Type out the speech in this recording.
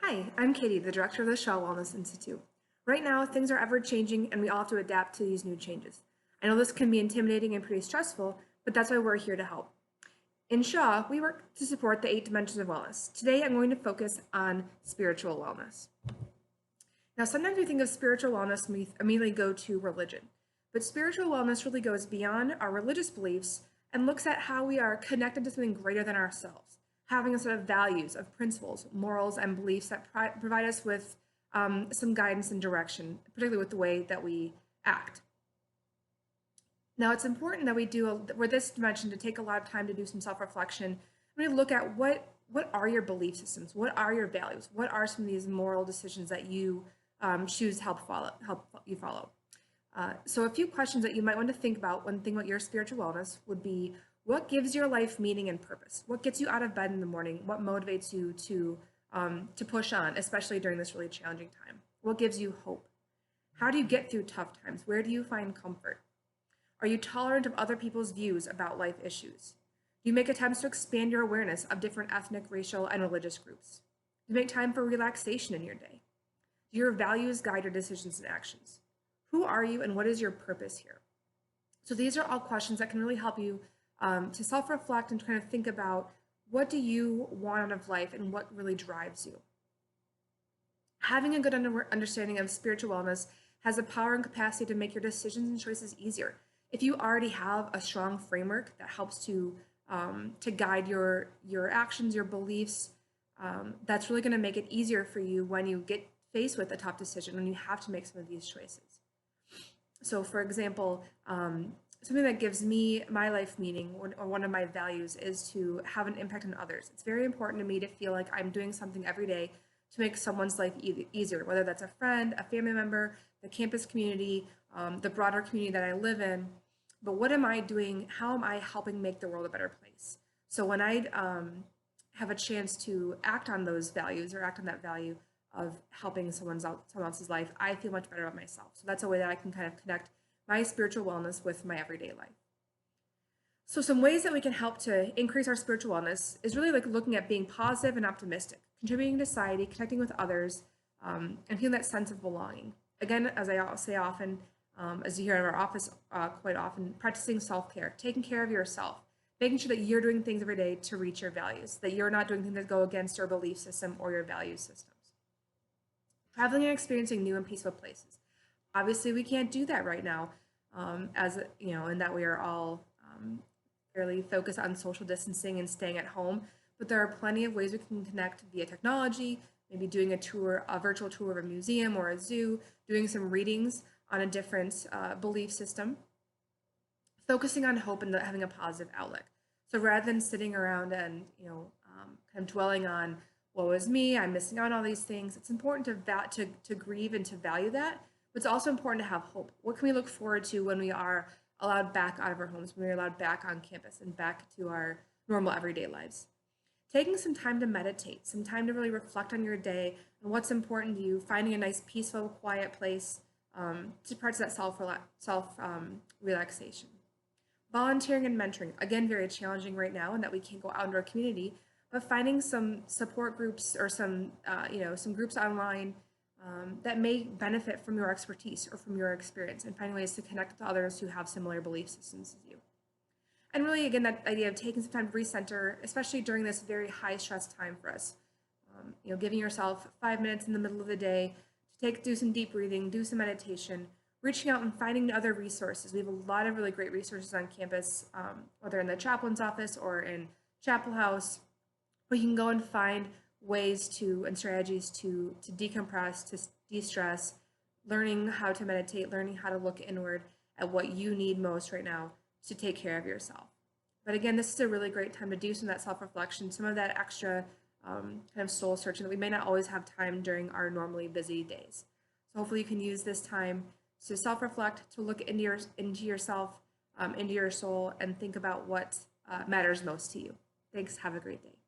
Hi, I'm Katie, the director of the Shaw Wellness Institute. Right now, things are ever changing and we all have to adapt to these new changes. I know this can be intimidating and pretty stressful, but that's why we're here to help. In Shaw, we work to support the 8 dimensions of wellness. Today, I'm going to focus on spiritual wellness. Now, sometimes we think of spiritual wellness and we immediately go to religion, but spiritual wellness really goes beyond our religious beliefs and looks at how we are connected to something greater than ourselves, having a set of values, of principles, morals, and beliefs that provide us with some guidance and direction, particularly with the way that we act. Now, it's important that we're this dimension to take a lot of time to do some self-reflection. Really look at what are your belief systems, what are your values, what are some of these moral decisions that you choose to help you follow. So a few questions that you might want to think about when thinking about your spiritual wellness would be, what gives your life meaning and purpose? What gets you out of bed in the morning? What motivates you to push on, especially during this really challenging time? What gives you hope? How do you get through tough times? Where do you find comfort? Are you tolerant of other people's views about life issues? Do you make attempts to expand your awareness of different ethnic, racial, and religious groups? Do you make time for relaxation in your day? Do your values guide your decisions and actions? Who are you and what is your purpose here? So these are all questions that can really help you to self-reflect and kind of think about, what do you want out of life and what really drives you? Having a good understanding of spiritual wellness has the power and capacity to make your decisions and choices easier. If you already have a strong framework that helps to guide your actions, your beliefs, that's really going to make it easier for you when you get faced with a tough decision, when you have to make some of these choices. So for example, something that gives me my life meaning, or one of my values, is to have an impact on others. It's very important to me to feel like I'm doing something every day to make someone's life easier, whether that's a friend, a family member, the campus community, the broader community that I live in. But what am I doing? How am I helping make the world a better place? So when I have a chance to act on those values, or act on that value of helping someone else's life, I feel much better about myself. So that's a way that I can kind of connect my spiritual wellness with my everyday life. So some ways that we can help to increase our spiritual wellness is really like looking at being positive and optimistic, contributing to society, connecting with others, and feeling that sense of belonging. Again, as I say often, as you hear in our office quite often, practicing self-care, taking care of yourself, making sure that you're doing things every day to reach your values, that you're not doing things that go against your belief system or your value systems. Traveling and experiencing new and peaceful places. Obviously, we can't do that right now, as you know, in that we are all fairly focused on social distancing and staying at home. But there are plenty of ways we can connect via technology, maybe doing a virtual tour of a museum or a zoo, doing some readings on a different belief system, focusing on hope and having a positive outlook. So rather than sitting around and kind of dwelling on, woe is me, I'm missing out on all these things, it's important to grieve and to value that. But it's also important to have hope. What can we look forward to when we are allowed back out of our homes, when we're allowed back on campus and back to our normal everyday lives? Taking some time to meditate, some time to really reflect on your day and what's important to you, finding a nice, peaceful, quiet place to practice that relaxation. Volunteering and mentoring, again, very challenging right now in that we can't go out into our community, but finding some support groups or some groups online that may benefit from your expertise or from your experience, and finding ways to connect with others who have similar belief systems as you. And really, again, that idea of taking some time to recenter, especially during this very high stress time for us. Giving yourself 5 minutes in the middle of the day to do some deep breathing, do some meditation, reaching out and finding other resources. We have a lot of really great resources on campus, whether in the chaplain's office or in Chapel House, where you can go and find ways and strategies to decompress, to de-stress, learning how to meditate, learning how to look inward at what you need most right now to take care of yourself. But again, this is a really great time to do some of that self-reflection, some of that extra kind of soul searching that we may not always have time during our normally busy days. So hopefully you can use this time to self-reflect, to look into yourself, into your soul, and think about what matters most to you. Thanks. Have a great day.